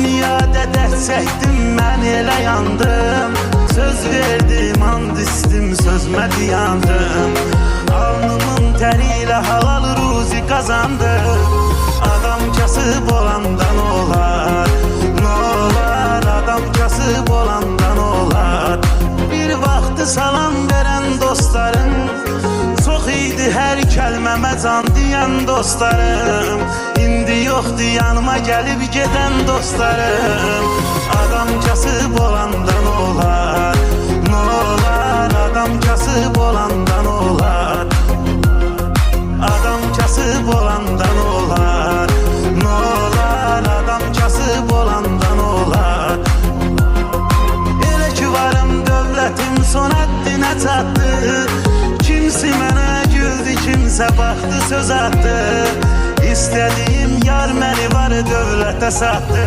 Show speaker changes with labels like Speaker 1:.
Speaker 1: Dünyada dert çəkdim, mən elə yandım. Söz verdim, and istim, sözmə dayandım. Alnımın təriyle halal ruzi kazandım. Adam kasıb olandan olar, ne olar? Adam kasıb olandan olar. Bir vaxtı salam verən dostlarım çox idi, hər kəlməmə can deyən dostlarım. İndi yoxdur yanıma gəlib gedən dostlarım. Adam kasıb olandan olar, ne olar? Adam kasıb olandan olar. Adam kasıb olandan olar, ne olar? Adam kasıb olandan olar. Elə ki varım dövlətim son həddinə çatdı. Kimsi mənə güldü, kimsə baxdı, söz attı. İstədiyim yar məni var dövlətə satdı.